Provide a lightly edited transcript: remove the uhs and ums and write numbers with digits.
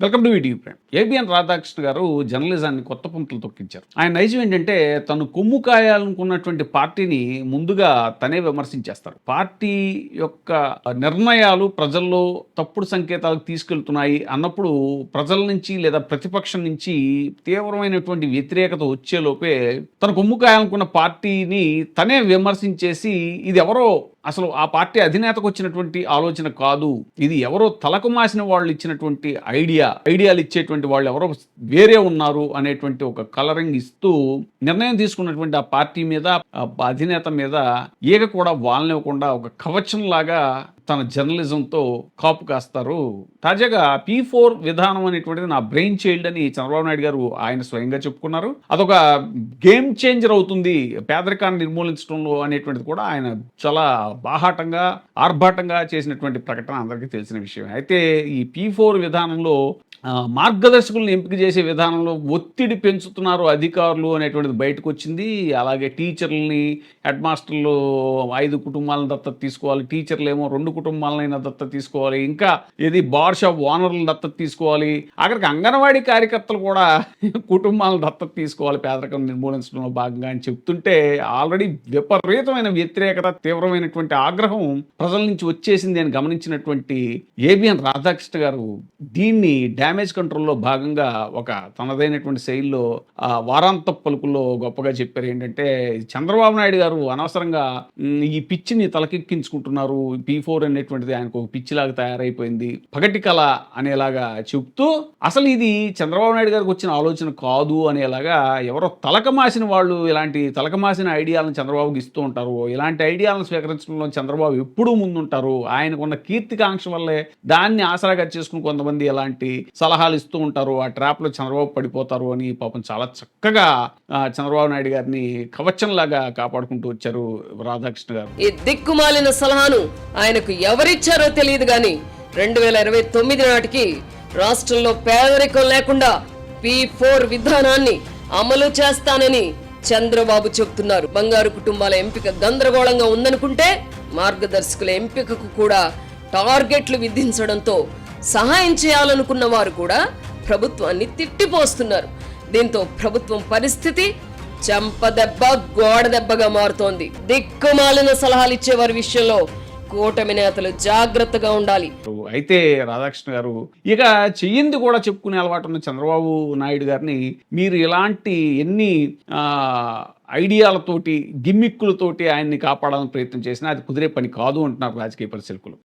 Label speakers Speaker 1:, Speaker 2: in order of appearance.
Speaker 1: Welcome to video friend. ABN Radhakrishna గారు జర్నలిజాన్ని కొత్త పుంతలు తొక్కించారు. ఆయన నైజం ఏంటంటే తను కొమ్ము కాయాలనుకున్నటువంటి పార్టీని ముందుగా తనే విమర్శించేస్తారు. పార్టీ యొక్క నిర్ణయాలు ప్రజల్లో తప్పుడు సంకేతాలకు తీసుకెళ్తున్నాయి అన్నప్పుడు ప్రజల నుంచి లేదా ప్రతిపక్షం నుంచి తీవ్రమైనటువంటి వ్యతిరేకత వచ్చేలోపే తను కొమ్ము కాయాలనుకున్న పార్టీని తనే విమర్శించేసి ఇది ఎవరో అసలు ఆ పార్టీ అధినేతకు వచ్చినటువంటి ఆలోచన కాదు, ఇది ఎవరో తలకు మాసిన వాళ్ళు ఇచ్చినటువంటి ఐడియాలు ఇచ్చేటువంటి వాళ్ళు ఎవరో వేరే ఉన్నారు అనేటువంటి ఒక కలరింగ్ ఇస్తూ నిర్ణయం తీసుకున్నటువంటి ఆ పార్టీ మీద, ఆ అధినేత మీద ఈగ కూడా వాలనివ్వకుండా ఒక కవచం లాగా తన జర్నలిజంతో కాపు కాస్తారు. తాజాగా P4 విధానం అనేటువంటిది నా బ్రెయిన్ చైల్డ్ అని చంద్రబాబు నాయుడు గారు ఆయన స్వయంగా చెప్పుకున్నారు. అదొక గేమ్ చేంజర్ అవుతుంది పేదరికాన్ని నిర్మూలించడంలో అనేటువంటిది కూడా ఆయన చాలా బాహాటంగా ఆర్భాటంగా చేసినటువంటి ప్రకటన అందరికీ తెలిసిన విషయం. అయితే ఈ P4 విధానంలో మార్గదర్శకులను ఎంపిక చేసే విధానంలో ఒత్తిడి పెంచుతున్నారు అధికారులు అనేటువంటిది బయటకు వచ్చింది. అలాగే టీచర్లని, హెడ్ మాస్టర్లు 5 కుటుంబాలను దత్తత తీసుకోవాలి, టీచర్లు ఏమో 2 కుటుంబాలనైనా దత్తత తీసుకోవాలి, ఇంకా ఏది బార్ షాప్ ఓనర్లను దత్తత తీసుకోవాలి, అక్కడికి అంగన్వాడీ కార్యకర్తలు కూడా కుటుంబాలను దత్తత తీసుకోవాలి పేదరికం నిర్మూలించడంలో భాగంగా అని చెప్తుంటే ఆల్రెడీ విపరీతమైన వ్యతిరేకత, తీవ్రమైనటువంటి ఆగ్రహం ప్రజల నుంచి వచ్చేసింది అని గమనించినటువంటి ఏబిఎన్ రాధాకృష్ణ గారు దీన్ని డ్యామేజ్ కంట్రోల్లో భాగంగా ఒక తనదైనటువంటి శైలిలో వారాంత పలుకుల్లో గొప్పగా చెప్పారు. ఏంటంటే చంద్రబాబు నాయుడు గారు అనవసరంగా ఈ పిచ్చిని తలకెక్కించుకుంటున్నారు, P4 అనేటువంటిది ఆయనకు ఒక పిచ్చిలాగా తయారైపోయింది, పగటి కళ అనేలాగా చెప్తూ అసలు ఇది చంద్రబాబు నాయుడు గారికి వచ్చిన ఆలోచన కాదు అనేలాగా ఎవరో తలకమాసిన వాళ్ళు ఇలాంటి తలకమాసిన ఐడియాలను చంద్రబాబుకి ఇస్తూ ఉంటారు. ఇలాంటి ఐడియాలను స్వీకరించడంలో చంద్రబాబు ఎప్పుడూ ముందుంటారు. ఆయనకున్న కీర్తికాంక్ష వల్లే దాన్ని ఆసరాగా చేసుకుని కొంతమంది ఇలాంటి సలహాలు ఇస్తూ ఉంటారు. ఆ ట్రాప్లో చంద్రబాబు పడిపోతారు అని పాపం చాలా చక్కగా చంద్రబాబు నాయుడు గారిని కవచంలాగా కాపాడుకుంటూ వచ్చారు రాధాకృష్ణ గారు.
Speaker 2: ఈ దిక్కుమాలిన సలహాను ఆయనకు ఎవరిచ్చారో తెలియదు గాని 2029 నాటికి రాష్ట్రంలో పేదరికం లేకుండా P4 విధానాన్ని అమలు చేస్తానని చంద్రబాబు చెబుతున్నారు. బంగారు కుటుంబాల ఎంపిక గందరగోళంగా ఉందనుకుంటే మార్గదర్శకుల ఎంపికకు కూడా టార్గెట్లు విధించడంతో సహాయం చేయాలనుకున్న వారు కూడా ప్రభుత్వాన్ని తిట్టిపోస్తున్నారు. దీంతో ప్రభుత్వం పరిస్థితి చెంపదెబ్బ గోడ దెబ్బగా మారుతోంది. దిక్కుమాలిన సలహాలు ఇచ్చే వారి విషయంలో కూటమి నేతలు జాగ్రత్తగా ఉండాలి.
Speaker 1: అయితే రాధాకృష్ణ గారు ఇక చెయ్యింది కూడా చెప్పుకునే అలవాటు ఉన్న చంద్రబాబు నాయుడు గారిని మీరు ఇలాంటి ఎన్ని ఐడియాలతోటి గిమ్మిక్కులతోటి ఆయన్ని కాపాడాలని ప్రయత్నం చేసినా అది కుదిరే పని కాదు అంటున్నారు రాజకీయ పరిశీలకులు.